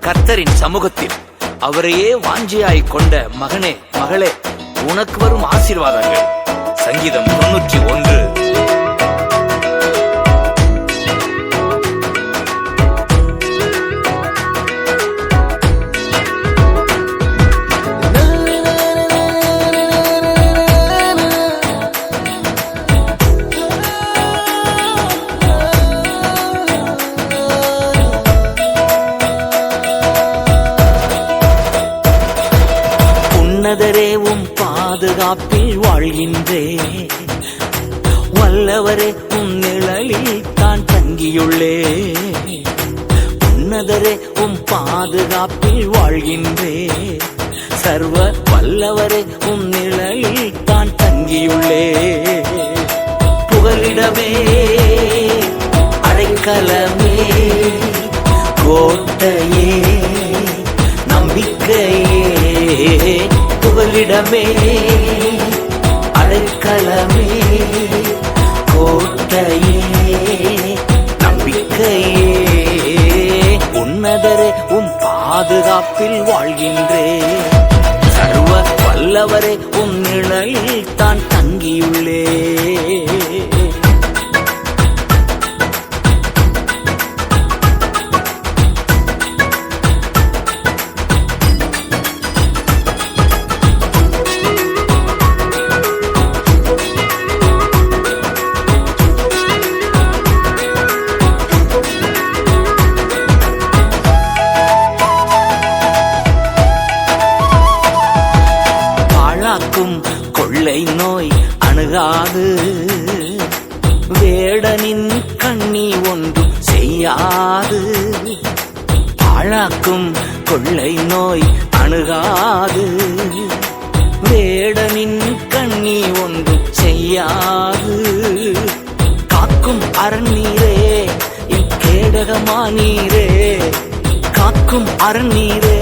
கர்த்தரின் சமூகத்தில் அவரையே வாஞ்சியாய் கொண்ட மகனே மகளே, உனக்கு வரும் ஆசீர்வாதங்கள். சங்கீதம் 91. உன்னதரே உம் பாதுகாப்பில் வாழ்கின்றே, வல்லவரே உம் நிழலில் தான் தங்கியுள்ளே. உன்னதரே உம் பாதுகாப்பில் வாழ்கின்றே, சர்வ வல்லவரே உம் நிழலில் தான் தங்கியுள்ளே. புகலிடமே அடைக்கலமே கோட்டையே நம்பிக்கையே, புகலிடமே அடைக்கலமே கோட்டையே நம்பிக்கையே. உன்னதரே உம் பாதுகாப்பில் வாழ்கின்றே, சர்வ வல்லவரே உம் நிழலில் தான் தங்கியுள்ளே. கொள்ளை நோய் அணுகாது, வேடனின் கண்ணி ஒன்றும் செய்யாது. பாழாக்கும் கொள்ளை நோய் அணுகாது, வேடனின் கண்ணி ஒன்றும் செய்யாது. காக்கும் அரண்நீரே என் கேடகமானீரே, காக்கும் அரண்நீரே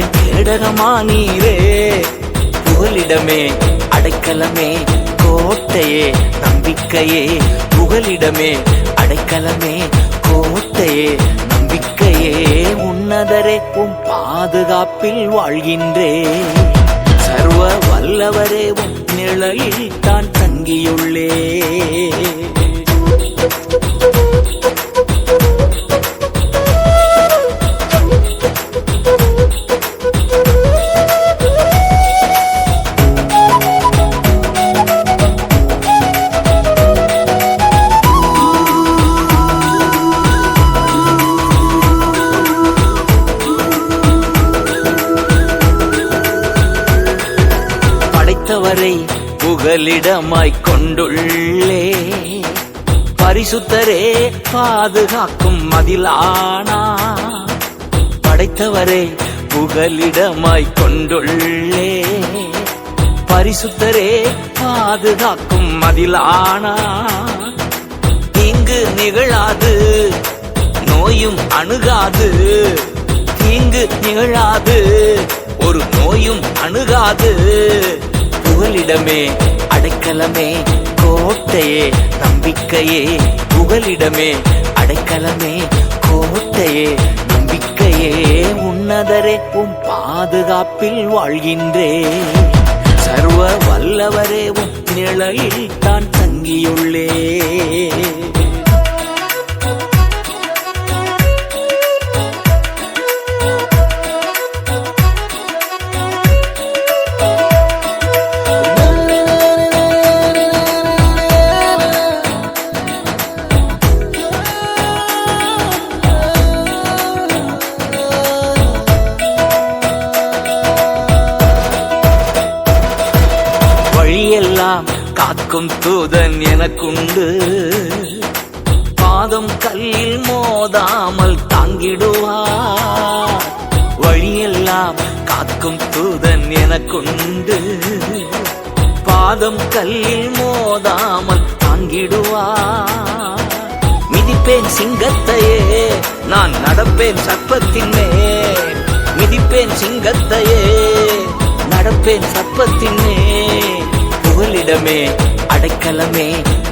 என் கேடகமானீரே. புகலிடமே அடைக்கலமே கோட்டையே நம்பிக்கையே, புகலிடமே அடைக்கலமே கோட்டையே நம்பிக்கையே. உன்னதரே உம் பாதுகாப்பில் வாழ்கின்றே, சர்வ வல்லவரே உம் நிழலில் தான் தங்கியுள்ளே. படைத்தவரை புகலிடமாய் கொண்டுள்ளே, பரிசுத்தரே பாதுகாக்கும் மதிலானா. படைத்தவரை புகலிடமாய் கொண்டுள்ளே, பரிசுத்தரே பாதுகாக்கும் மதிலானா. தீங்கு நிகழாது நோயும் அணுகாது, தீங்கு நிகழாது ஒரு நோயும் அணுகாது. புகலிடமே அடைக்கலமே கோட்டையே நம்பிக்கையே, புகலிடமே அடைக்கலமே கோட்டையே நம்பிக்கையே. உன்னதரே உம் பாதுகாப்பில் வாழ்கின்றே, சர்வ வல்லவரே உம் நிழலில் தான் தங்கியுள்ளே. வழியெல்லாம் காக்கும் தூதன் எனக்குண்டு, பாதம் கல்லில் மோதாமல் தாங்கிடுவார். வழியெல்லாம் காக்கும் தூதன் எனக்குண்டு, பாதம் கல்லில் மோதாமல் தாங்கிடுவார். மிதிப்பேன் சிங்கத்தையே நான் நடப்பேன் சர்ப்பத்தின் மேல், மிதிப்பேன் சிங்கத்தையே நடப்பேன் சர்ப்பத்தின் மேல். புகலிடமே அடைக்கலமே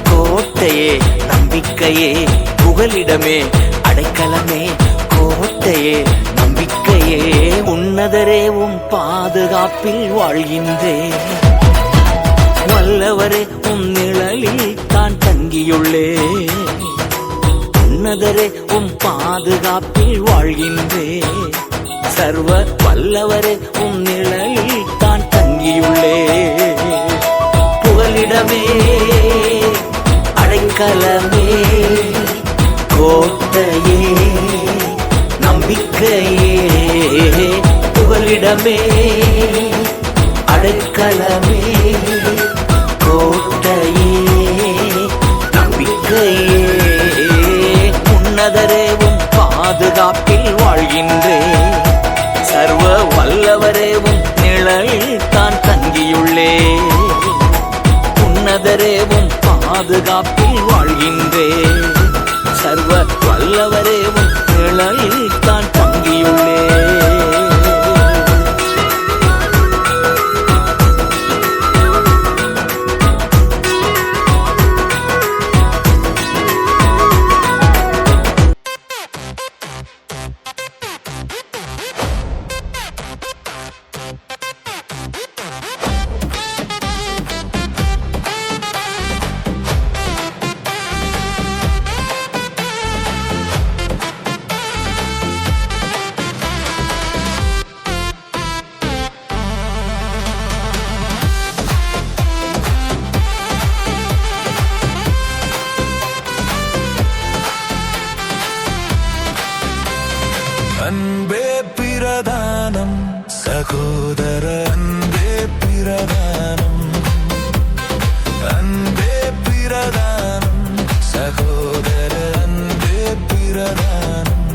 கோட்டையே நம்பிக்கையே, புகலிடமே அடைக்கலமே கோட்டையே நம்பிக்கையே. நம்பிக்கையே உன்னதரே உம் பாதுகாப்பில் வாழ்கின்றேன். வல்லவரே உம் நிழலில் தான் தங்கியுள்ளேன். உன்னதரே உம் பாதுகாப்பில் வாழ்கின்றேன். சர்வ வல்லவரே உம் நிழலில் தான் தங்கியுள்ளேன். புகலிடமே அடைக்கலமே கோட்டையே நம்பிக்கையே புகலிடமே அடைக்கலமே கோட்டையே நம்பிக்கையே உன்னதரேவும் பாதுகாப்பில் வாழ்கின்றேன். சர்வ வல்லவரேவும் நிழலில் தான் தங்கியுள்ளேன். உன்னதரேவும் பாதுகாப்பில் வாழ்கின்றேன். சர்வ வல்லவரேவும் நிழலில் தான் தங்கியுள்ளேன். அன்பே பிரதானம் சகோதர அன்பே பிரதானம். அன்பே பிரதானம் சகோதர அன்பே பிரதானம்.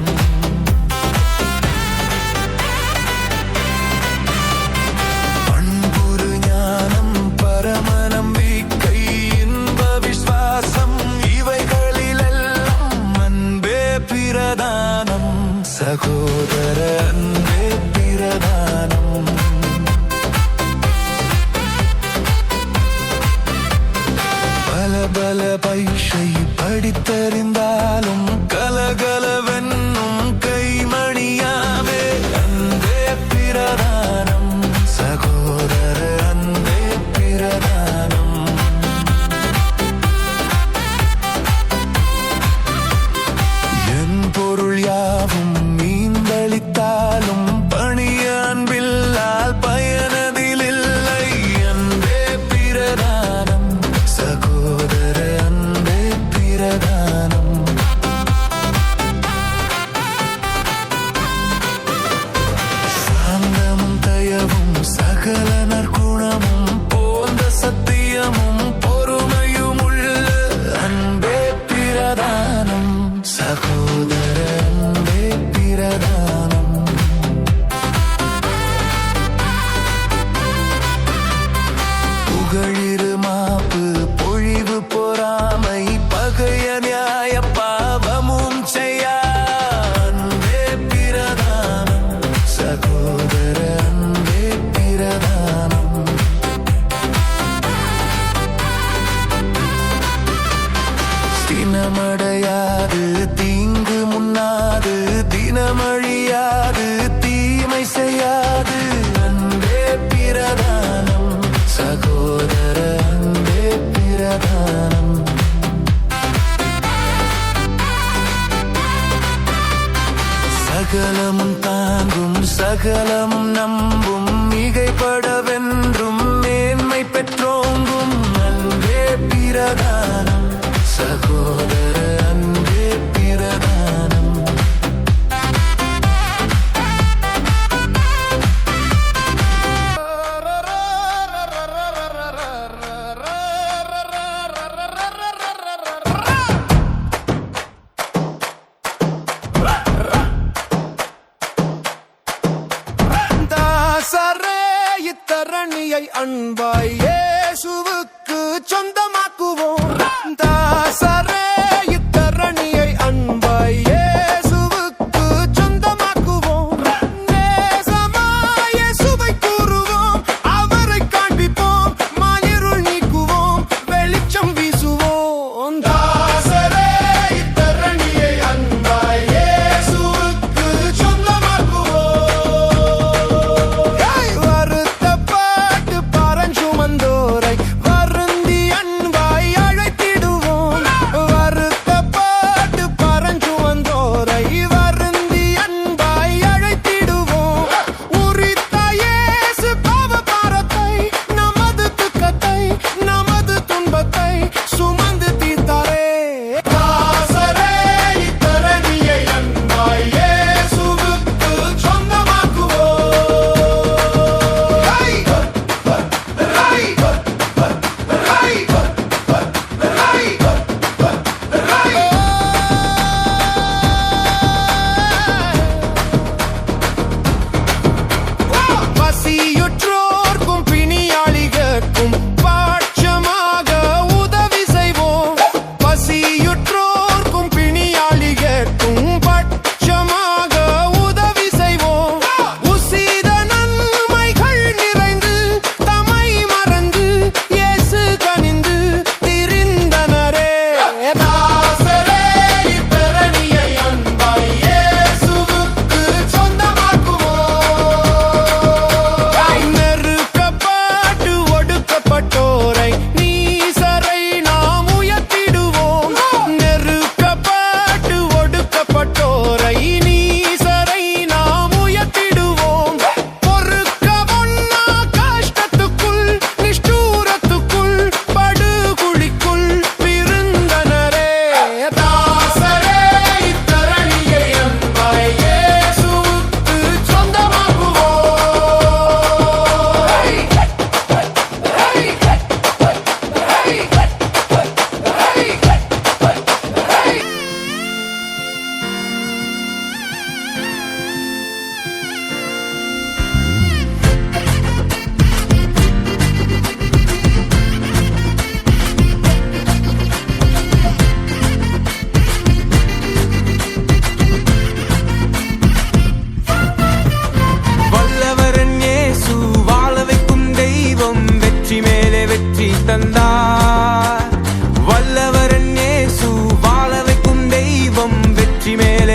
அன்புரு ஞானம் பரமநம்பிக்கை இன்ப விஸ்வாசம் இவைகளிலெல்லாம் அன்பே பிரதானம் சகோதர அன்பே பிரதானம். பல பல பைஷை படித்தறிந்தாலும் கலகலவென்னும் கைமணியாவே அன்பே பிரதானம் சகோதர அன்பே பிரதானம். என் பொருள் யாவும் மீந்தளித்தாலும் பணிய அன்பில்லால் பயனதிலில்லை. அன்பே பிரதானம் சகோதர அன்பே பிரதானம். சாந்தமும் தயவும் சகல நற்குணமும் போந்த சத்தியமும் பொறுமையும் உள்ள அன்பே பிரதானம் சகோதர அன்பே பிரதானம். புகழிரு மாப்பு பொழிவு பொறாமை பகைய நியாய பாவமும் செய்யா அன்பே பிரதானம் சகோதர அன்பே பிரதானம். தினமடையாது தீங்கு முன்னாது தினமழியாது தீமை செய்யாது அன்பே பிரதானம் சகோதர அன்பே பிரதானம். சகலமும் தாங்கும் சகலமும் நம்பும் மிகைப்படவென்றும் மேன்மை பெற்றோங்கும் அன்பே பிரதானம் சகோதர அன்பே பிரதானம். தாசரே இத்தரணியை அன்பாய் இயேசுவுக்கு சொந்தமாக்குவோம். தாசரே இத்தரணியை அன்பாய் இயேசுவுக்கு சொந்தமாக்குவோம். நேசமாய் இயேசுவை கூறுவோம், அவரை காண்பிப்போம், மாயிருள் நீக்குவோம், வெளிச்சம் வீசுவோம். தாசரே இத்தரணியை அன்பாய் இயேசுவுக்கு சொந்தமாக்குவோம்.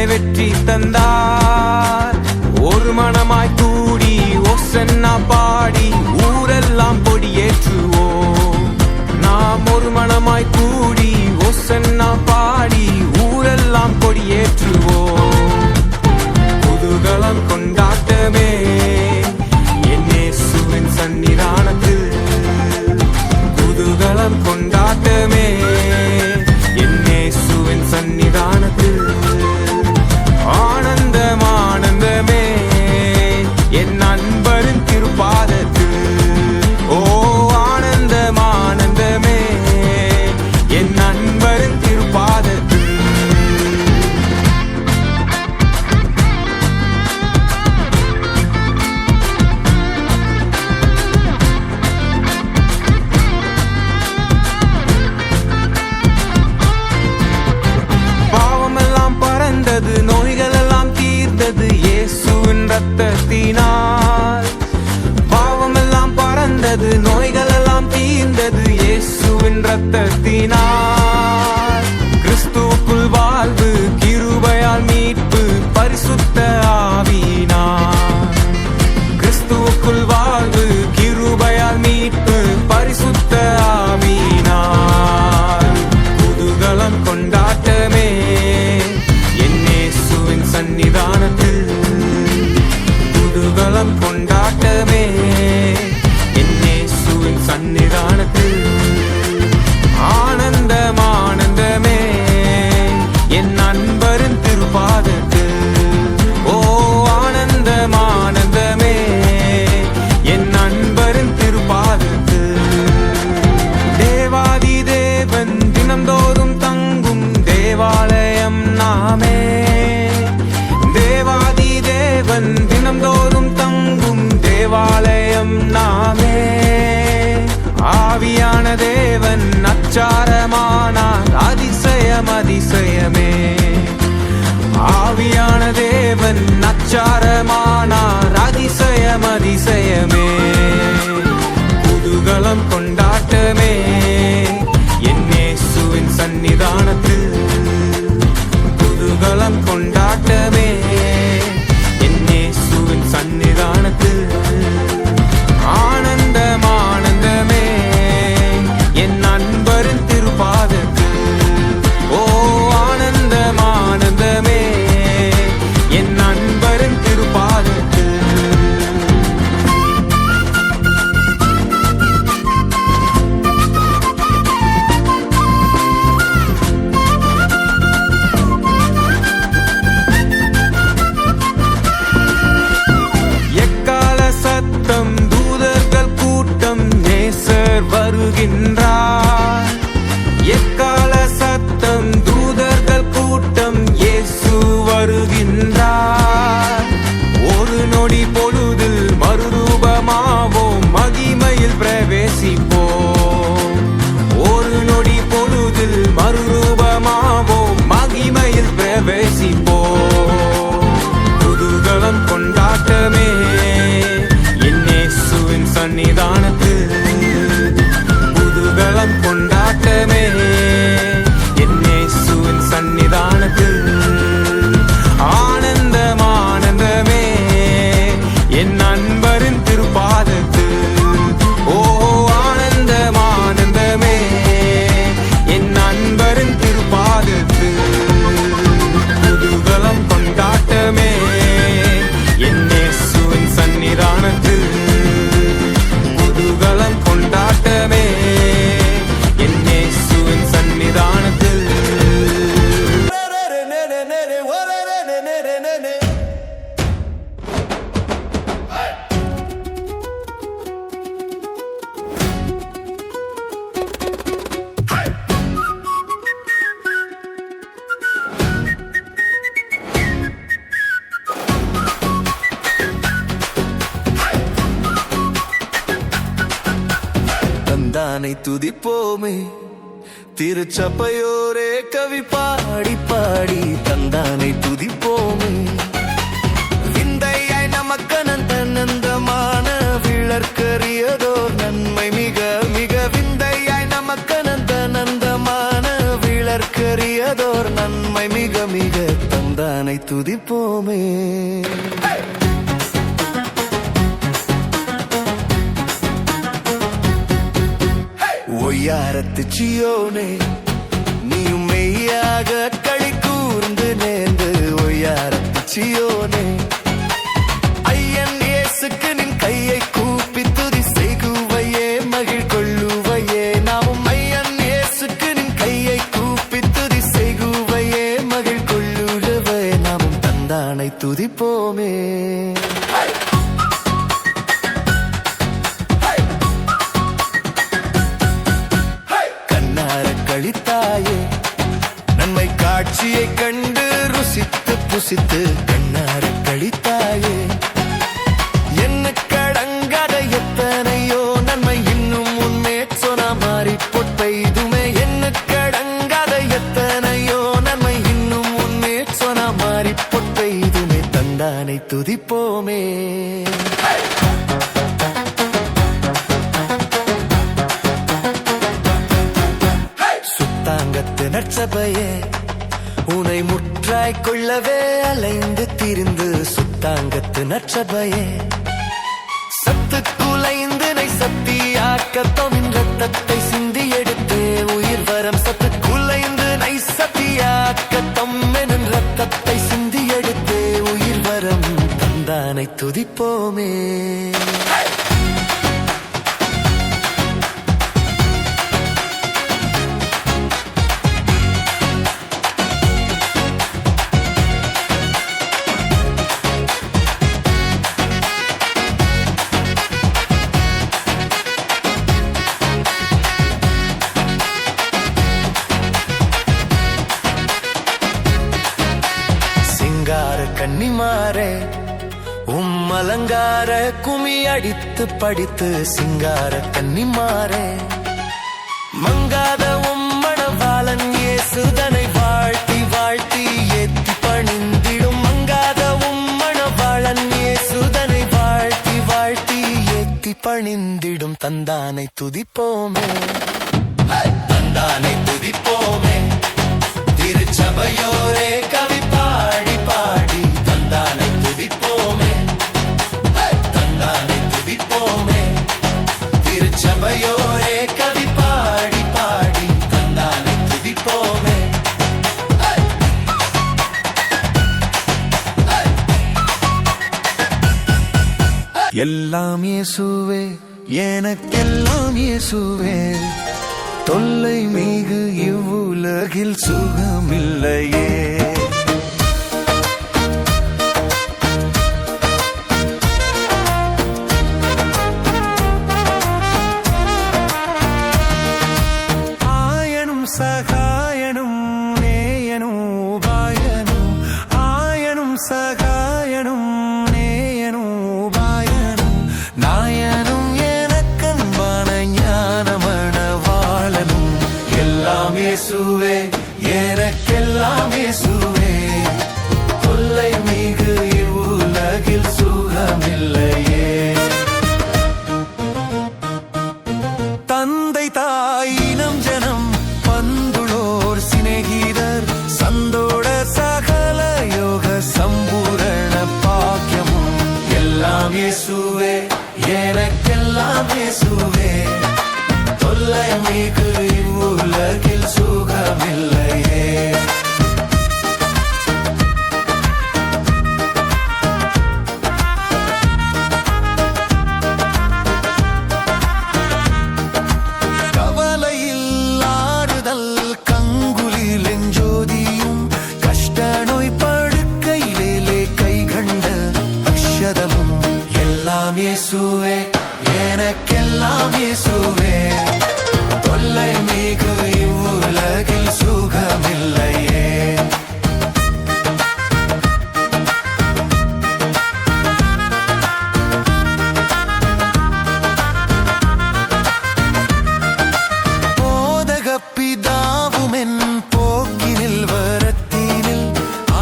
வெற்றி தந்தார். ஒரு மனமாய் கூடி ஒசன்னா பாடி ஊரெல்லாம் கொடியேற்றுவோம். நாம் ஒரு மனமாய் கூடி ஒசன்னா பாடி ஊரெல்லாம் கொடியேற்றுவோம். குதூகலம் கொண்டாட்டமே என் இயேசுவின் சன்னிதானத்தில். குதூகலம் கொண்டாட்டமே என் இயேசுவின் சன்னிதானத்தில். ஆனந்தம் ஆனந்தமே என் நண்பரின் திருப்பாதத்தில். ஓ ஆனந்தம் ஆனந்தமே என் நண்பரின் திருப்பாதத்தில். பாவமெல்லாம் பறந்தது, நோய்கள் எல்லாம் தீர்ந்தது இயேசுவின் ரத்தத்தினால். பாவமெல்லாம் பறந்தது, நோய்கள் எல்லாம் தீர்ந்தது இயேசுவின் ரத்தத்தினால். கிறிஸ்துவுக்குள் வாழ்வு, கிருபையால் மீட்பு, பரிசுத்த ஆவியினால். கிறிஸ்துவுக்குள் வாழ்வு, கிருபையால் மீட்பு, பரிசுத்த ஆவியினால். குதூகலம் கொண்டாட்டமே என் இயேசுவின் சன்னிதானத்தில். குதூகலம் கொண்டாட்டமே என் இயேசுவின் சன்னிதானத்தில். ஆனந்தம் ஆனந்தமே என் நண்பரின் திருப்பாதத்தில். ஓ ஆனந்தம் ஆனந்தமே என் நண்பரின் திருப்பாதத்தில். தேவாதி தேவன் தினந்தோறும் தங்கும் தேவாலயம் நாமே. தேவாதி தேவன் தினந்தோறும் தங்கும் தேவாலயம் நாமே. ஆவியான தேவன் அச்சாரமானார் அதிசயம் அதிசயமே. ஆவியான தேவன் அச்சாரமானார் அதிசயம் அதிசயமே. குதூகலம் கொண்டாட்டமே என் இயேசுவின் சன்னிதானத்தில். குதூகலம் கொண்டாட்டமே என் இயேசுவின் சன்னிதானத்தில். ஆனந்தம் ஆனந்தமே என் நண்பரின் திருப்பாதத்தில். ஓ ஆனந்தம் ஆனந்தமே என் நண்பரின் திருப்பாதத்தில். எக்கால சத்தம், தூதர்கள் கூட்டம், நேசர் வருகின்றார். எக்கால சத்தம், தூதர்கள் கூட்டம், இயேசு வருகின்றார். ஒரு நொடி பொழுதில் மறுரூபமாவோம், மகிமையில் பிரவேசிப்போம். ஒரு நொடி பொழுதில் மறுரூபமாவோம், மகிமையில் பிரவேசிப்போம். குதூகலம் கொண்டாட்டமே என் இயேசுவின் சன்னிதானத்தில். குதூகலம் கொண்டாட்டமே என் இயேசுவின் சன்னிதானத்தில். ஆனந்தம் ஆனந்தமே என் நண்பரின் திருப்பாதத்தில். ஓ ஆனந்தம் ஆனந்தமே என் நண்பரின் திருப்பாதத்தில். குதூகலம் கொண்டாட்டமே என் இயேசுவின் சன்னிதானத்தில். குதூகலம் கொண்டாட்டமே என் இயேசுவின் சன்னிதானத்தில். தந்தானை துதிப்போமே, திருச்சபையோரே கவி பாடி பாடி தந்தானை துதிப்போமே. விந்தையாய் நமக்கனந்த நந்தமான விளர்க்கரியதோர் நன்மை மிக மிக. விந்தையாய் நமக்கனந்த நந்தமான விளர்க்கரியதோர் நன்மை மிக மிக. தந்தானை துதிப்போமே. ஒய்யாரத்து சியோனே நீயும் மெய்யாக களி கூர்ந்து நேர்ந்து. ஒய்யாரத்து சியோனே ஐயன் இயேசுக்கு நின் கையை கூப்பி துதி செய்குவையே மகிழ் கொள்ளுவையே. நாமும் ஐயன் இயேசுக்கு நின் கையை கூப்பி துதி செய்குவையே மகிழ் கொள்ளுவே. நாமும் தந்தானை துதிப்போமே. கழித்தாயே நன்மை காட்சியை கண்டு ருசித்து புசித்து கண்ணார கழித்தாயே. என்ன கடங்காத எத்தனையோ நன்மை இன்னும் உன்மே சொன்ன மாறி பொட்பெய்துமே. என்ன கடங்காத எத்தனையோ நன்மை இன்னும் உன்மே சொன்ன மாறி பொட்பெய்துமே. தந்தானை துதிப்போமே. நற்சபையே உனை முற்றாய் கொள்ளவே அலைந்து திரிந்து. சுத்தாங்கத்து நற்சபையே சத்து குலைந்து நை சத்தியாக்கத்தோமின் ரத்தத்தை சிந்தி எடுத்து உயிர் வரம். சத்து குலைந்து நை சத்தியாக்கத்தம் எனும் ரத்தத்தை சிந்தி எடுத்து உயிர் வரம். தந்தானை துதிப்போமே. கன்னிமாரே அலங்கார குமி அடித்து படித்து. சிங்கார கன்னிமாரே மங்காத மணவாளன் இயேசுதனை வாழ்த்தி வாழ்த்தி ஏத்தி பணிந்திடும். மங்காத மணவாளன் இயேசுதனை வாழ்த்தி வாழ்த்தி ஏத்தி பணிந்திடும். தந்தானை துதிப்போமே. தந்தானை துதிப்போமே. திருச்சபையோரே கவி பாடி பாடி தந்தானை துதிப்போமே. தந்தானை துதிப்போமே. திருச்சபையோரே கவி பாடி பாடி தந்தானை துதிப்போமே. எல்லாம் இயேசுவே எனக்கெல்லாம் இயேசுவே. தொல்லை மிகு இவ்வுலகில் சுகமில்லையே. ஆயனும் சகாயனும் நேயனும் உபாயனும். ஆயனும் சகாயனும் நேயனும் உபாயனும். நாயனும் எனக்கன்பான ஞானமணவாளனும். எல்லாம் இயேசுவே எனக்கெல்லாம் இயேசுவே. தொல்லை மிகு இவ்வுலகில் சுகமில்லையே. தந்தை தாயினம் ஜனம் பந்துளோர் சிநேகிதர் சந்தோட சகல யோக சம்பூரண பாக்கியமும். எல்லாம் இயேசுவே எனக்கெல்லாம் இயேசுவே. தொல்லை மிகு இவ்வுலகில் சுகமில்லையே. கவலையில் ஆறுதல் கங்குலில் எஞ்சோதியும். கஷ்ட நோய் படுக்கையிலே கை கண்ட அக்ஷதமும். எல்லாம் இயேசுவே எனக்கெல்லாம் இயேசுவே. தொல்லை மிகு இவ்வுலகில் சுகமில்லையே. போதக பிதாவுமென் போக்கினில் வரத்தினில்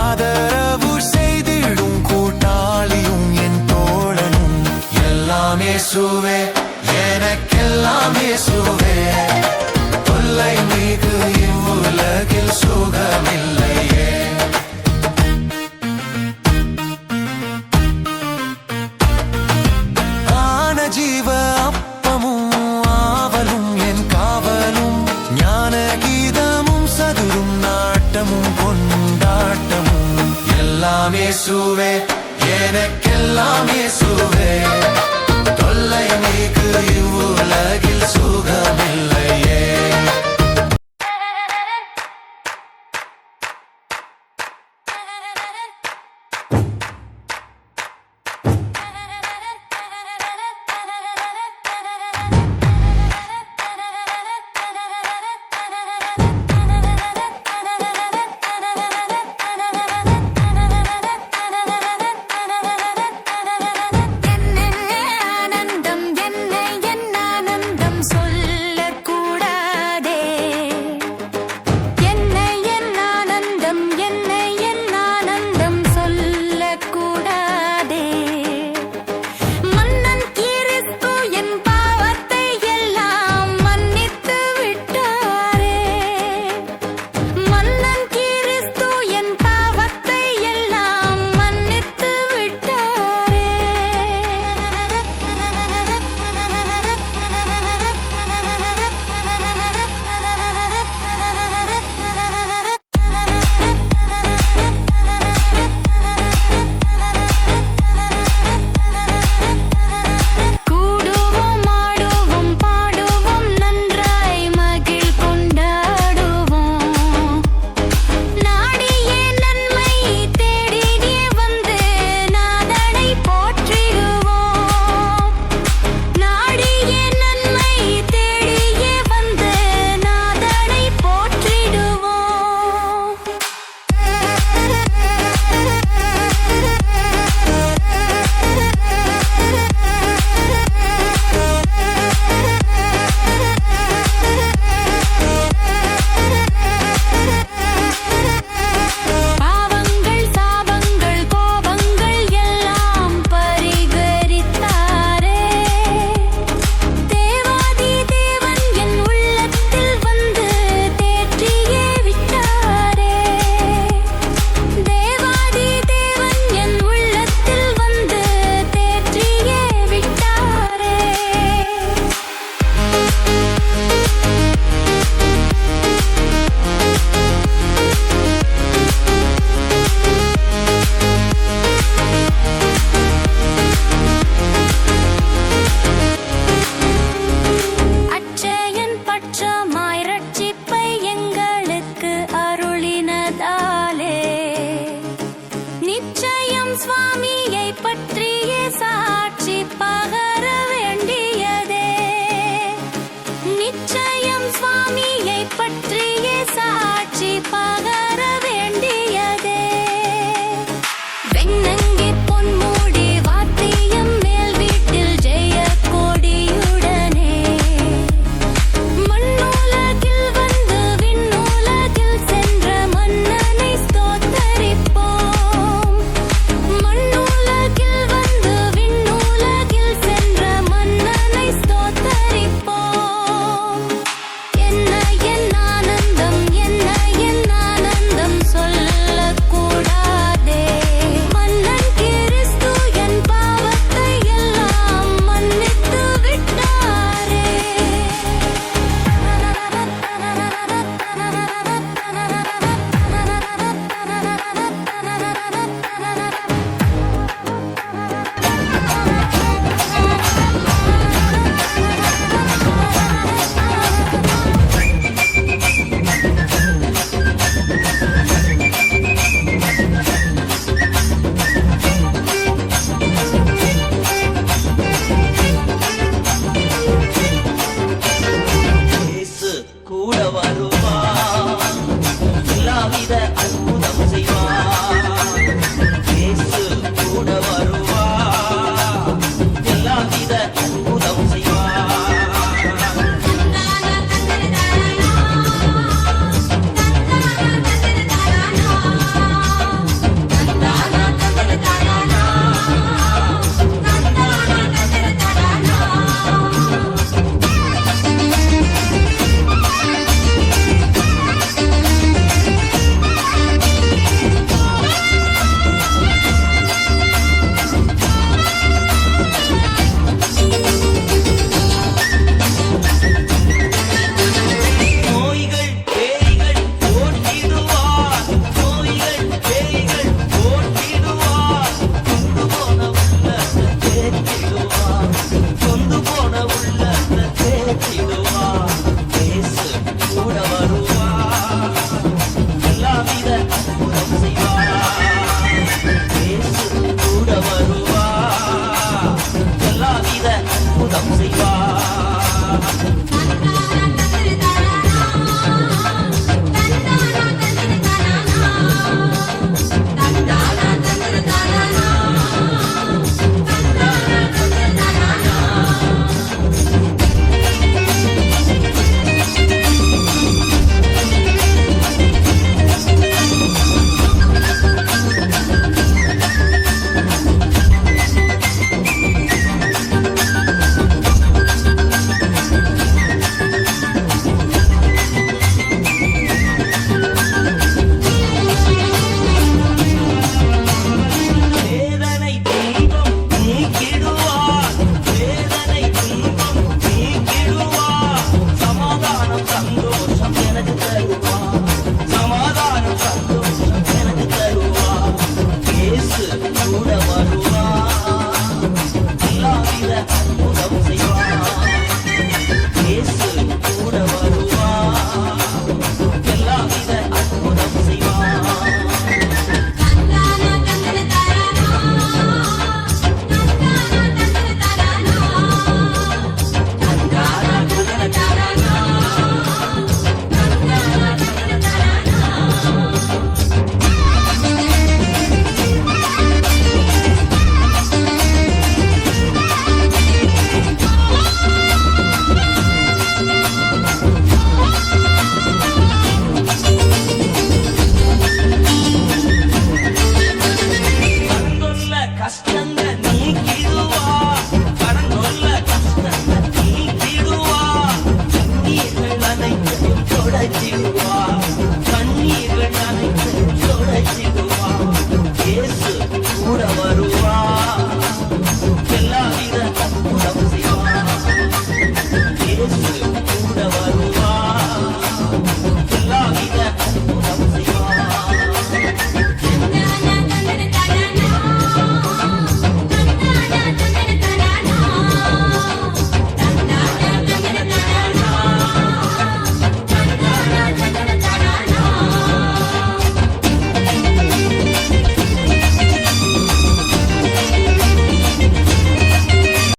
ஆதரவு செய்திடும் கூட்டாளியும் என் தோழனும். எல்லாம் இயேசுவே எனக்கெல்லாம் இயேசுவே. தொல்லை மிகு இவ்வுலகில் சுகமில்லையே. எல்லாம் இயேசுவே எனக்கெல்லாம் இயேசுவே தொல்லை நீக்கு இவ்வுலகில் சுகமில்லையே ஆனந்தம் என்ன ஆனந்தம் சொல்லக்கூடாதே என்ன ஆனந்தம் என்ன ஆனந்தம் சொல்லக்கூடாதே மன்னன் கிறிஸ்து என் பாவத்தை எல்லாம் மன்னித்து விட்டாரே மன்னன் கிறிஸ்து என் பாவத்தை எல்லாம் மன்னித்து விட்டாரே கூடுவோம் ஆடுவோம் பாடுவோம் நன்றாய் மகிழ் கொண்டாடுவோம் நாடியே நன்மை தேடியே வந்து நாதனை போற்றிடுவோம் நாடியே நன்மை தேடியே வந்து நாதனை பாவங்கள் சாபங்கள் கோபங்கள் எல்லாம் பரிகரித்தாரே தேவாதி தேவன் என் உள்ளத்தில் வந்து தேற்றியே விட்டாரே தேவாதி தேவன் என் உள்ளத்தில் வந்து தேற்றியே விட்டாரே அச்சயன் பட்சமாய் ரட்சிப்பை எங்களுக்கு அருளினதாலே நிச்சயம் சுவாமியை பற்றிய சாட்சி பகர வேண்டியதே நிச்சயம் சுவாமியை பற்றிய சாட்சி பகர வேண்டியதே வெண்ணங்கி பொன்மூடி வாத்தியம் மேல் வீட்டில் ஜெய கொடியுடனே மண்ணுலகில் வந்து விண்ணுலகில் சென்ற மன்னனை ஸ்தோத்தரிப்போம் மண்ணுலகில் கூட வருவார் எல்லாவித அற்புதம் செய்வார் இயேசு கூட வருவார் எல்லாவித அற்புதம் செய்வார் கடங்கொல்ல கஷ்டங்க நீக்கிடுவா கடங்கொல்ல கஷ்டங்க நீக்கிடுவா கண்ணீர்கள் அனைத்தையும் தொடச்சிடுவா கண்ணீர்கள் அனைத்தையும் தொடச்சிடுவா இயேசு கூட வருவா